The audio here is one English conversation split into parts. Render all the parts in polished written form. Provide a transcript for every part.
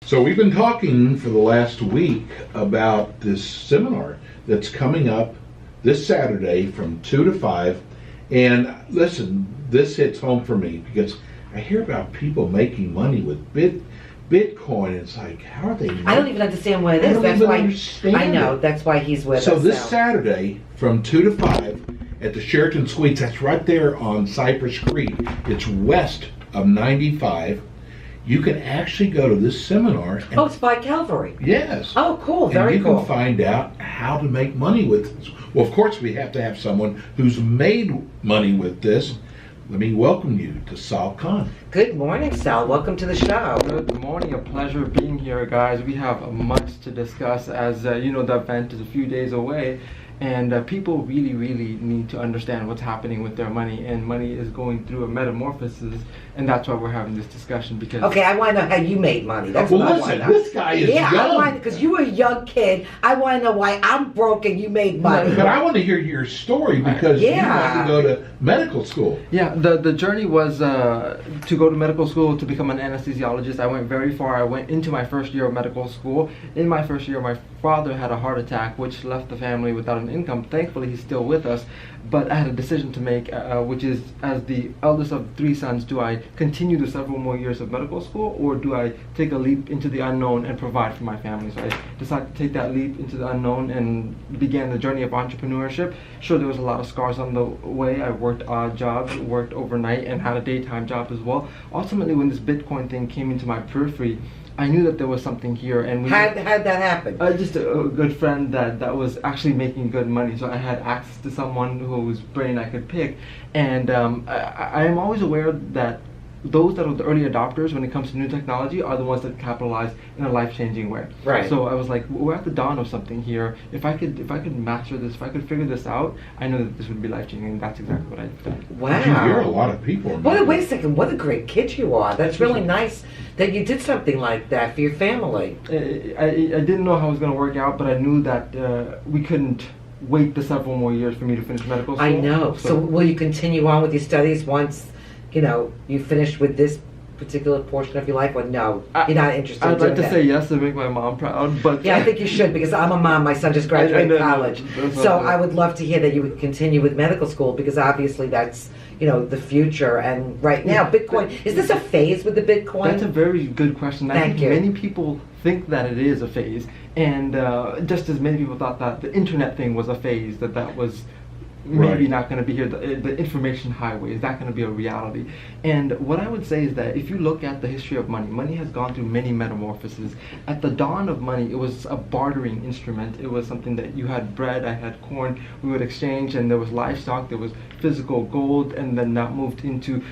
So we've been talking for the last week about this seminar that's coming up this Saturday from 2 to 5. And listen, this hits home for me because I hear about people making money with Bitcoin. It's like, how are they? I don't even understand what it is. That's why I know. That's why he's with us. So this Saturday from 2 to 5 at the Sheraton Suites, that's right there on Cypress Creek. It's west of 95. You can actually go to this seminar. And, it's by Calvary. Yes. Oh, cool. Very cool. And you can find out how to make money with this. Well, of course, we have to have someone who's made money with this. Let me welcome you to Sal Khan. Good morning, Sal. Welcome to the show. Good morning. A pleasure being here, guys. We have much to discuss as, you know, the event is a few days away. And people really need to understand what's happening with their money, and money is going through a metamorphosis, and that's why we're having this discussion. Because I want to know how you made money. That's what I want to know. This guy is young. I want because you were a young kid. I want to know why I'm broke and you made money. But I want to hear your story because you want to go to medical school. Yeah, the journey was to go to medical school to become an anesthesiologist. I went very far. I went into my first year of medical school. In my first year, my father had a heart attack, which left the family without an income. Thankfully, he's still with us, but I had a decision to make, which is, as the eldest of 3 sons, do I continue the several more years of medical school, or do I take a leap into the unknown and provide for my family? So I decided to take that leap into the unknown and began the journey of entrepreneurship. Sure, there was a lot of scars on the way. I worked odd jobs, worked overnight, and had a daytime job as well. Ultimately, when this Bitcoin thing came into my periphery, I knew that there was something here. And how'd that happen? Just a good friend that was actually making good money, so I had access to someone whose brain I could pick. And I am always aware that those that are the early adopters when it comes to new technology are the ones that capitalize in a life-changing way. Right. So I was like, we're at the dawn of something here. If I could master this, if I could figure this out, I know that this would be life-changing, and that's exactly what I've done. Wow. You're a lot of people. Wait a second. What a great kid you are. That's really nice that you did something like that for your family. I didn't know how it was going to work out, but I knew that we couldn't wait the several more years for me to finish medical school. I know. So will you continue on with your studies once you finished with this particular portion of your life, or no? You're not interested in doing I'd like to say yes to make my mom proud, but... Yeah, I think you should, because I'm a mom. My son just graduated college. So I would love to hear that you would continue with medical school, because obviously that's, the future. And right now, Bitcoin, is this a phase with the Bitcoin? That's a very good question. Thank you. Many people think that it is a phase, and just as many people thought that the internet thing was a phase, that was... maybe not going to be here. The information highway, is that going to be a reality? And what I would say is that if you look at the history of money has gone through many metamorphoses. At the dawn of money, it was a bartering instrument. It was something that you had bread, I had corn, we would exchange, and there was livestock, there was physical gold, and then that moved into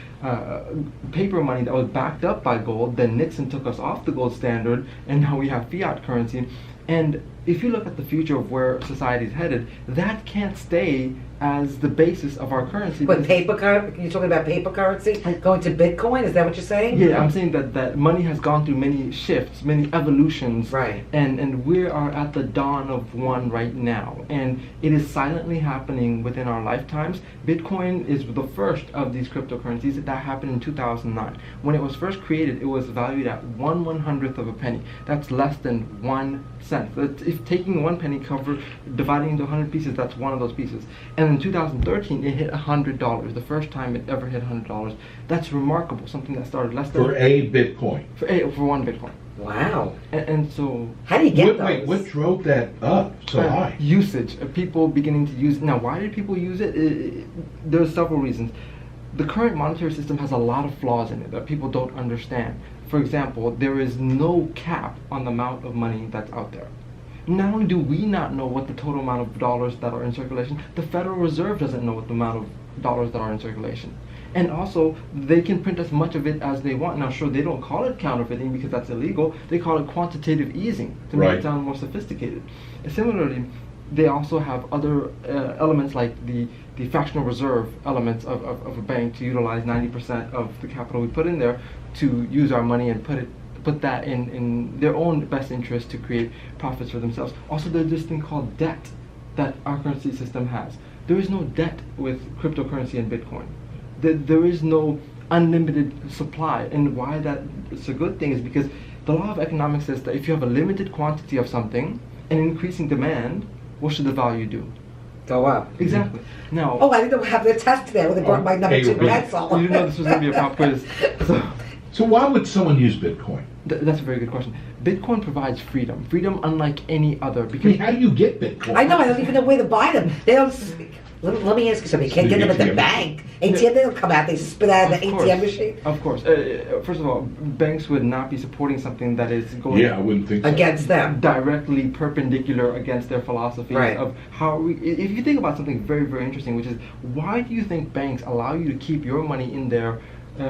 paper money that was backed up by gold. Then Nixon took us off the gold standard, and now we have fiat currency. And if you look at the future of where society is headed, that can't stay as the basis of our currency. But you're talking about paper currency? Going to Bitcoin? Is that what you're saying? Yeah, I'm saying that money has gone through many shifts, many evolutions. Right. And we are at the dawn of one right now. And it is silently happening within our lifetimes. Bitcoin is the first of these cryptocurrencies. That happened in 2009. When it was first created, it was valued at 1/100th of a penny. That's less than 1 cent. If taking 1 penny dividing into 100 pieces, that's one of those pieces. And in 2013, it hit $100. The first time it ever hit $100. That's remarkable. Something that started less than... For a Bitcoin. For 1 Bitcoin. Wow. And so... How do you get those? Wait, what drove that up so high? Usage. People beginning to use... Now, why did people use it? There's several reasons. The current monetary system has a lot of flaws in it that people don't understand. For example, there is no cap on the amount of money that's out there. Not only do we not know what the total amount of dollars that are in circulation, the Federal Reserve doesn't know what the amount of dollars that are in circulation. And also, they can print as much of it as they want. Now, sure, they don't call it counterfeiting because that's illegal. They call it quantitative easing to make it sound more sophisticated. And similarly, they also have other elements like the fractional reserve elements of a bank to utilize 90% of the capital we put in there to use our money and put that in their own best interest to create profits for themselves. Also, there's this thing called debt that our currency system has. There is no debt with cryptocurrency and Bitcoin. There is no unlimited supply. And why that is a good thing is because The law of economics says that if you have a limited quantity of something and increasing demand, what should the value do? Go up. Exactly. Now. Oh, I didn't have the test today when they brought my number 2 pencil. You didn't know this was going to be a pop quiz. So why would someone use Bitcoin? That's a very good question. Bitcoin provides freedom. Freedom unlike any other. I Because mean, how do you get Bitcoin? I know, I don't even know where to buy them. They don't. Let me ask you something. You can't get them at the ATM. bank. ATM, they don't come out. They spit out of the Of course. ATM machine. Of course. First of all, banks would not be supporting something that is going Yeah, I wouldn't think so. Against them. directly perpendicular against their philosophy Right. of how we, if you think about something very, very interesting, which is why do you think banks allow you to keep your money in their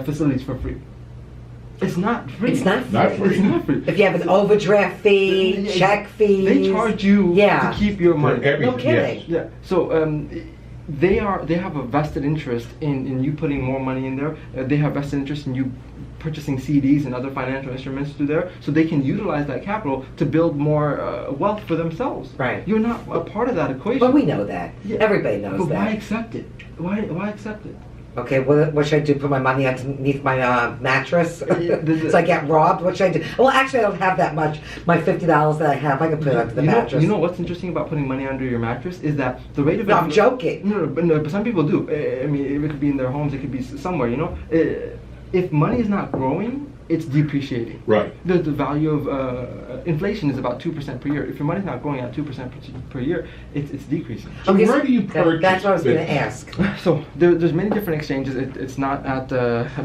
facilities for free? It's not free. It's not free. Not free. It's not free. If you have an overdraft fee, check fees. They charge you Yeah. to keep your For money. everything, No kidding. yes. Yeah. So they have a vested interest in you putting more money in there. They have vested interest in you purchasing CDs and other financial instruments through there, so they can utilize that capital to build more wealth for themselves. Right. You're not a part of that equation. But we know that. Yeah. Everybody knows But that. why accept it? Why accept it? Okay, what should I do? Put my money underneath my mattress? the- So I get robbed? What should I do? Well, actually, I don't have that much. My $50 that I have, I can put it under the mattress. You know what's interesting about putting money under your mattress is that the rate of No, I'm joking. No, but some people do. I mean, it could be in their homes. It could be somewhere. You know, if money is not growing, it's depreciating. Right. The value of inflation is about 2% per year. If your money's not growing at 2% per year, it's decreasing. So Okay, where do you purchase That's what I was going to Bitcoin? ask. So there's many different exchanges. It's not at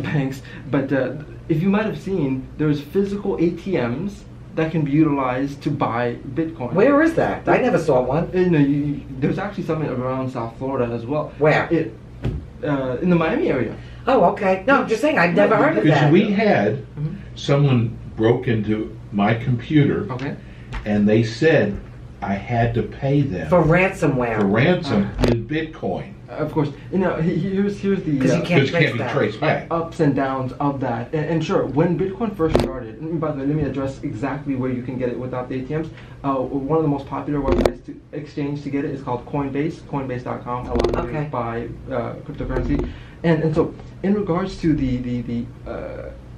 banks, but if you might have seen, there's physical ATMs that can be utilized to buy Bitcoin. Where is that? I never saw one. There's actually some around South Florida as well. Where? In the Miami area. Oh, okay. No, I'm just saying, I've never heard of Because that. we had Mhm. someone broke into my computer Okay. and they said I had to pay them For ransomware. for ransom in Bitcoin. Of course, here's the 'Cause you can't Because it can't be that. traced back. ups and downs of that. And sure, when Bitcoin first started, and by the way, let me address exactly where you can get it without the ATMs. One of the most popular websites to exchange to get it is called Coinbase, coinbase.com. A lot of Okay. it buy cryptocurrency. And so, in regards to the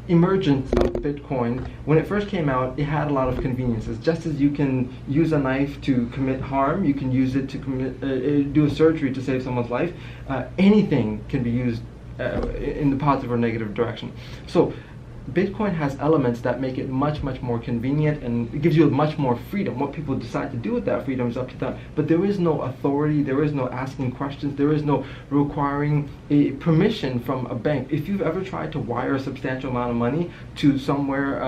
emergence of Bitcoin, when it first came out, it had a lot of conveniences. Just as you can use a knife to commit harm, you can use it to do a surgery to save someone's life. Anything can be used in the positive or negative direction. So Bitcoin has elements that make it much, much more convenient, and it gives you much more freedom. What people decide to do with that freedom is up to them. But there is no authority, there is no asking questions, there is no requiring a permission from a bank. If you've ever tried to wire a substantial amount of money to somewhere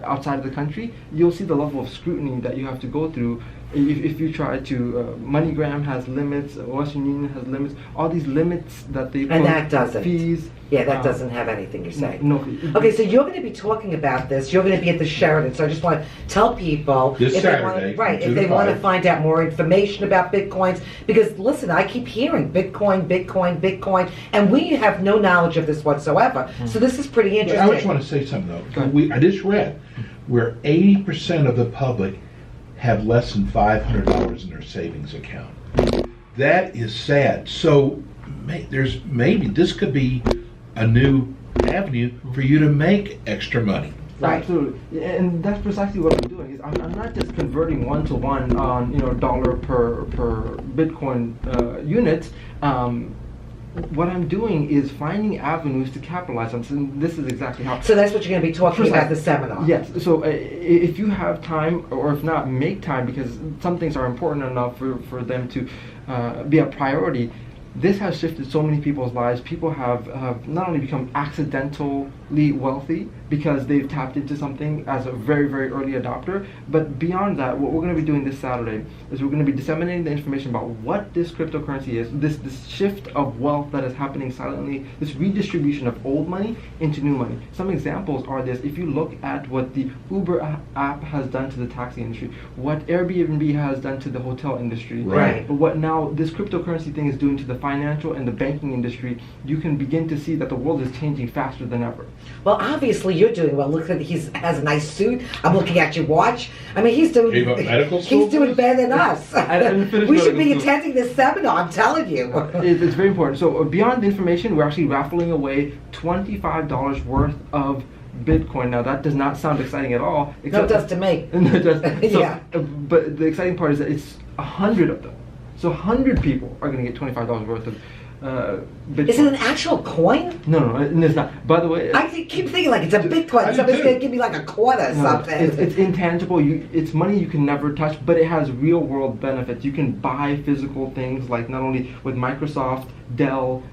outside of the country, you'll see the level of scrutiny that you have to go through. If you try to, MoneyGram has limits, Western Union has limits, all these limits that they And that doesn't. fees. Yeah, that doesn't have anything you're saying. No. Okay, so you're going to be talking about this. You're going to be at the Sheraton. So I just want to tell people This if Saturday, they want, from right, 2 if they to want to 5. find out more information about Bitcoins, because listen, I keep hearing Bitcoin, Bitcoin, Bitcoin, and we have no knowledge of this whatsoever. So this is pretty But interesting. I just want to say something Go though. ahead. I just read where 80% of the public have less than $500 in their savings account. That is sad. So maybe this could be a new avenue for you to make extra money. Right. Absolutely, and that's precisely what I'm doing. Is I'm not just converting one to one on dollar per Bitcoin units. What I'm doing is finding avenues to capitalize on. So this is exactly how. So that's what you're going to be talking about at the Precisely. seminar. Yes. So if you have time, or if not, make time, because some things are important enough for them to be a priority. This has shifted so many people's lives. People have not only become accidentally wealthy because they've tapped into something as a very, very early adopter, but beyond that, what we're going to be doing this Saturday is we're going to be disseminating the information about what this cryptocurrency is, this shift of wealth that is happening silently, this redistribution of old money into new money. Some examples are this: if you look at what the Uber app has done to the taxi industry, what Airbnb has done to the hotel industry, Right. what now this cryptocurrency thing is doing to the financial and the banking industry, you can begin to see that the world is changing faster than ever. Well, obviously you're doing well. Look at he has a nice suit. I'm looking at your watch. I mean, he's doing Gave up medical school he's doing for this? better than us. I didn't finish We should be medical school. attending this seminar. I'm telling you. It's very important. So beyond the information, we're actually raffling away $25 worth of Bitcoin. Now that does not sound exciting at all. No, it does to me. Yeah. But the exciting part is that it's 100 of them. So 100 people are going to get $25 worth of Bitcoin. Is it an actual coin? No, it's not. By the way, I keep thinking like it's a Bitcoin. Somebody's going to give me like a quarter or something. It's intangible. It's money you can never touch, but it has real world benefits. You can buy physical things like not only with Microsoft, Dell,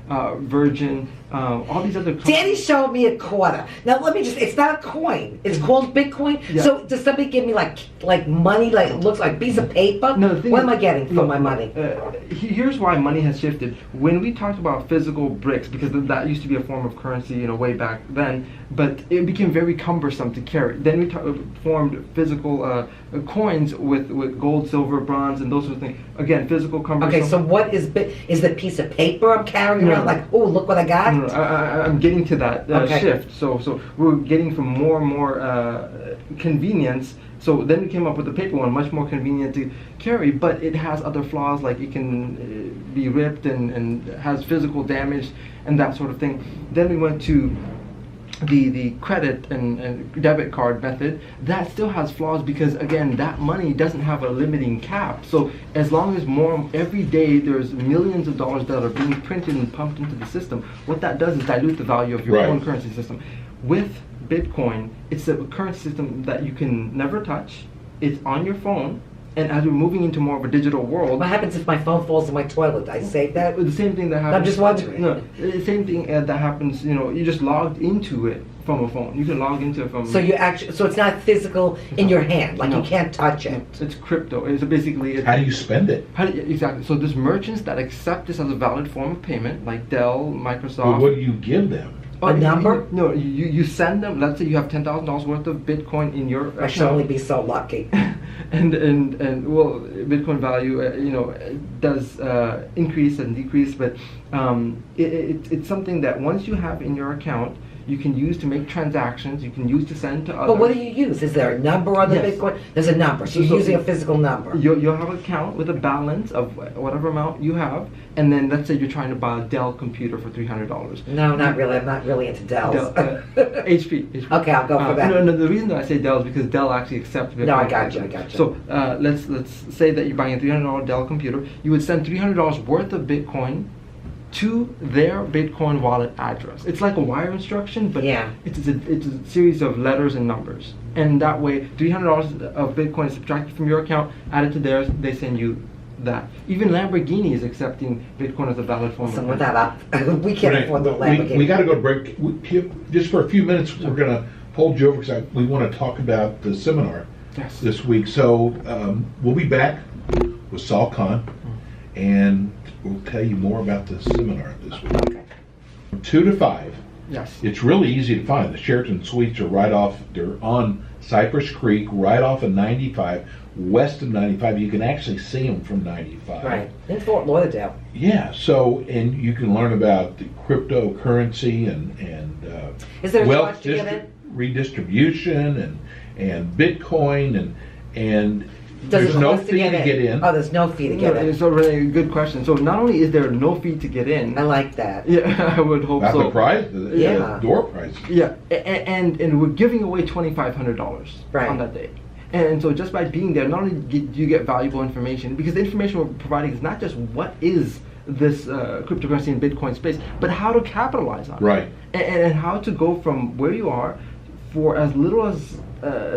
Virgin, all these other companies. Danny showed me a quarter. Now let me it's not a coin. It's called Bitcoin. Yeah. So does somebody give me like money, like it looks like a piece of paper? No, what am I getting for my money? Here's why money has shifted. When we talked about physical bricks, because that used to be a form of currency, way back then, but it became very cumbersome to carry. Then we formed physical coins with gold, silver, bronze, and those sort of things. Again, physical cumbersome. Okay, so what is the piece of paper I'm carrying around? Like, oh, look what I got. No, I'm getting to that shift. So we're getting from more and more convenience. So then we came up with the paper one, much more convenient to carry, but it has other flaws, like it can be ripped and has physical damage and that sort of thing. Then we went to the credit and debit card method. That still has flaws because, again, that money doesn't have a limiting cap. So as long as every day there's millions of dollars that are being printed and pumped into the system, what that does is dilute the value of your own currency system. With Bitcoin, it's a currency system that you can never touch. It's on your phone. And as we're moving into more of a digital world... What happens if my phone falls in my toilet? I save that? The same thing that happens... I'm just wondering. No, the same thing that happens, you just logged into it from a phone. You can log into it from... So it's not physical in your hand, like you can't touch it. It's crypto. It's basically... How do you spend it? Exactly. So there's merchants that accept this as a valid form of payment, like Dell, Microsoft... Well, what do you give them? A number? You send them. Let's say you have $10,000 worth of Bitcoin in your account. I should only be so lucky. and well, Bitcoin value does increase and decrease, but it's something that once you have in your account, you can use to make transactions. You can use to send to others. But what do you use? Is there a number on the Bitcoin? There's a number. So you're using a physical number. You'll have an account with a balance of whatever amount you have, and then let's say you're trying to buy a Dell computer for $300. No, not really. I'm not really into Dells. HP. Okay, I'll go for that. No, the reason that I say Dell is because Dell actually accepts Bitcoin. No, I got you. So let's say that you're buying a $300 Dell computer. You would send $300 worth of Bitcoin to their Bitcoin wallet address. It's like a wire instruction, but it's a series of letters and numbers. And that way, $300 of Bitcoin is subtracted from your account, added to theirs, they send you that. Even Lamborghini is accepting Bitcoin as a valid form of payment. With that up, we can't afford the Lamborghini. We got to go to break. Just for a few minutes, we're going to hold you over because we want to talk about the seminar this week. So we'll be back with Saul Khan, and we'll tell you more about the seminar this week. Okay. From 2 to 5. Yes. It's really easy to find. The Sheraton Suites are they're on Cypress Creek, right off of 95, west of 95. You can actually see them from 95. Right. In Fort Lauderdale. Yeah, and you can learn about the cryptocurrency and is there a wealth charge to get in? redistribution and Bitcoin and there's no fee to get in. Oh, there's no fee to get in. It's a really good question. So not only is there no fee to get in, I like that. Yeah, I would hope so. The price, the door price. Yeah, and we're giving away $2,500 on that day. And so just by being there, not only do you get valuable information, because the information we're providing is not just what is this cryptocurrency and Bitcoin space, but how to capitalize on it. Right. And how to go from where you are for as little as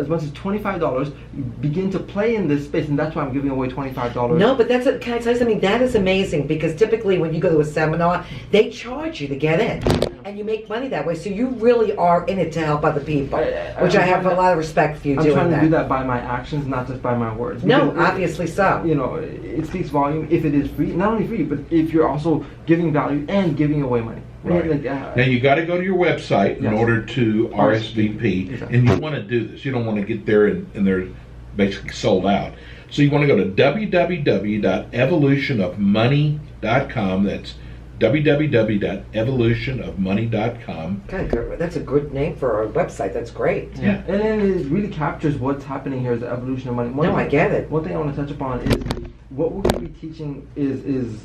much as $25, begin to play in this space, and that's why I'm giving away $25. No, but can I tell you something? That is amazing, because typically when you go to a seminar, they charge you to get in, and you make money that way. So you really are in it to help other people, which I have a lot of respect for you doing that. I'm trying to do that by my actions, not just by my words. No, obviously so. It speaks volume if it is free, not only free, but if you're also giving value and giving away money. Right. Now you got to go to your website in order to RSVP, exactly. And you want to do this. You don't want to get there and they're basically sold out. So you want to go to www.evolutionofmoney.com. That's www.evolutionofmoney.com. God, that's a good name for a website. That's great. Yeah, and then it really captures what's happening here as the evolution of money. I get it. One thing I want to touch upon is what we're going to be teaching is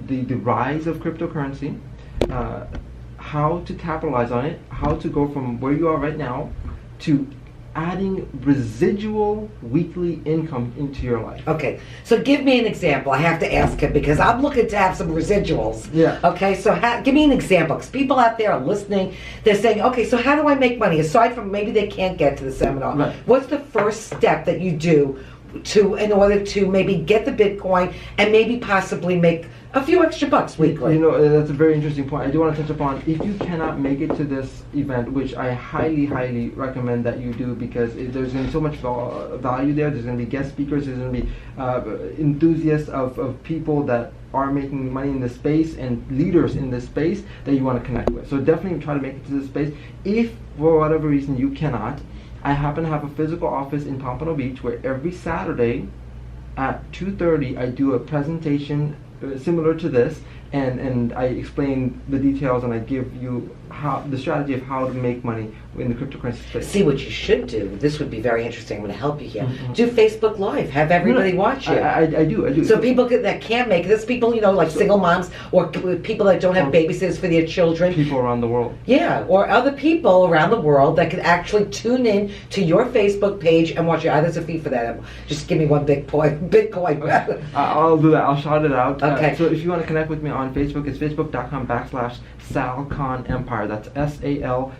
the rise of cryptocurrency, how to capitalize on it, how to go from where you are right now to adding residual weekly income into your life. Okay, so give me an example. I have to ask him because I'm looking to have some residuals. Yeah. Okay, so give me an example because people out there are listening. They're saying, okay, so how do I make money? Aside from maybe they can't get to the seminar, Right. what's the first step that you do in order to maybe get the Bitcoin and maybe possibly make a few extra bucks weekly? You know, that's a very interesting point. I do want to touch upon, if you cannot make it to this event, which I highly, highly recommend that you do, because there's going to be so much value there. There's going to be guest speakers. There's going to be enthusiasts of people that are making money in this space and leaders in this space that you want to connect with. So definitely try to make it to this space. If for whatever reason you cannot, I happen to have a physical office in Pompano Beach where every Saturday at 2:30 I do a presentation similar to this, and I explain the details and I give you the strategy of how to make money in the cryptocurrency space. See, what you should do, this would be very interesting, I'm going to help you here. Do Facebook Live, have everybody watch you. I do. So people that can't make this, people, like single moms or people that don't have babysitters for their children. People around the world. Yeah, or other people around the world that can actually tune in to your Facebook page and watch you. There's a fee for that. Just give me one Bitcoin. I'll do that. I'll shout it out. Okay. So if you want to connect with me on Facebook, it's facebook.com/SalKhanEmpire. That's SalKhanEmpire.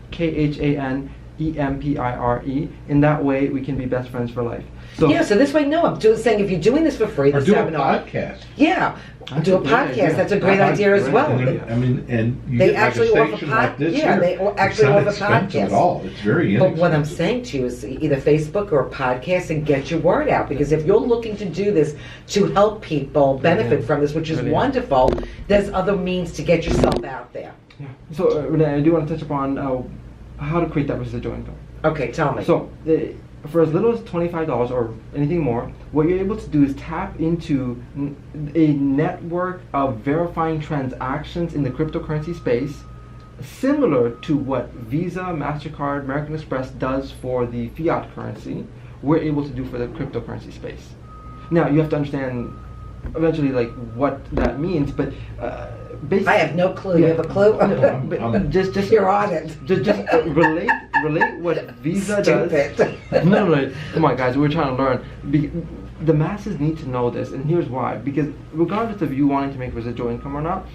In that way, we can be best friends for life. So so this way, no, I'm saying if you're doing this for free, Or the do a seminar. podcast. Yeah, do a That's a great podcast. idea. That's a great idea as well. I mean, and you They get like actually a offer station like this yeah, here. they actually it's not offer expensive podcasts. at all. It's very But inexpensive. what I'm saying to you is either Facebook or a podcast and get your word out. Because if you're looking to do this to help people benefit from this, which is Brilliant. wonderful, there's other means to get yourself out there. Yeah. So Renee, I do want to touch upon how to create that residual income. Okay, tell me. So for as little as $25 or anything more, what you're able to do is tap into a network of verifying transactions in the cryptocurrency space, similar to what Visa, MasterCard, American Express does for the fiat currency, we're able to do for the cryptocurrency space. Now, you have to understand eventually what that means, but basically, I have no clue. You have a clue? just You're on it. Just relate what Visa does. Stupid. No, come on, guys, we're trying to learn. The masses need to know this, and here's why. Because regardless of you wanting to make residual income or not,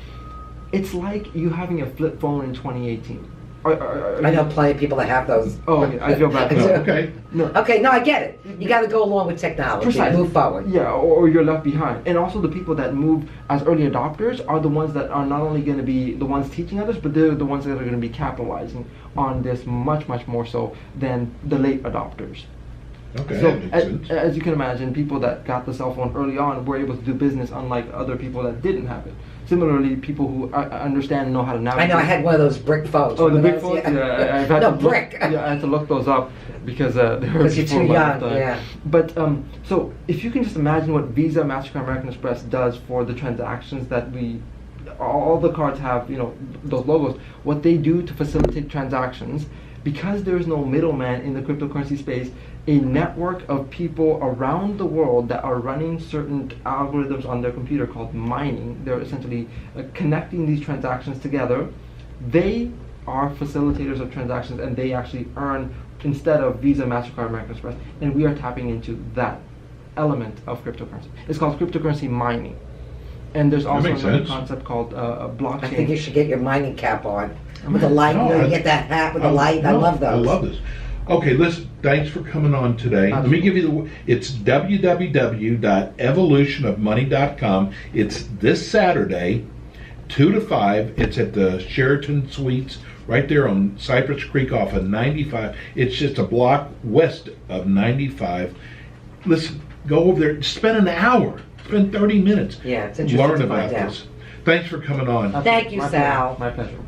it's like you having a flip phone in 2018. I know plenty of people that have those. Oh, okay, I feel bad. No, okay. No. Okay, no, I get it. You got to go along with technology. Precisely. Move forward. Yeah, or you're left behind. And also the people that move as early adopters are the ones that are not only going to be the ones teaching others, but they're the ones that are going to be capitalizing on this much, much more so than the late adopters. Okay, So that makes sense. as you can imagine, people that got the cell phone early on were able to do business, unlike other people that didn't have it. Similarly, people who understand and know how to I navigate. know I had one of those brick phones. Oh, the Remember big those? phones? Yeah, I've had No, to look, brick. Yeah, I had to look those up because they were Because you're before too my young, time. yeah. But so if you can just imagine what Visa, MasterCard, American Express does for the transactions that all the cards have, those logos. What they do to facilitate transactions, because there is no middleman in the cryptocurrency space, a network of people around the world that are running certain algorithms on their computer called mining. They're essentially connecting these transactions together. They are facilitators of transactions, and they actually earn instead of Visa, MasterCard, American Express. And we are tapping into that element of cryptocurrency. It's called cryptocurrency mining. And there's also makes another sense. concept called blockchain. I think you should get your mining cap on. With the light, No, you get that hat with the light. I no, love those. I love this. Okay, listen, thanks for coming on today. Let me give you it's www.evolutionofmoney.com. It's this Saturday, 2 to 5. It's at the Sheraton Suites right there on Cypress Creek off of 95. It's just a block west of 95. Listen, go over there, spend an hour, spend 30 minutes. Yeah, it's interesting Learn to about find out. this. Thanks for coming on. Thank you, My Sal. pleasure. My pleasure.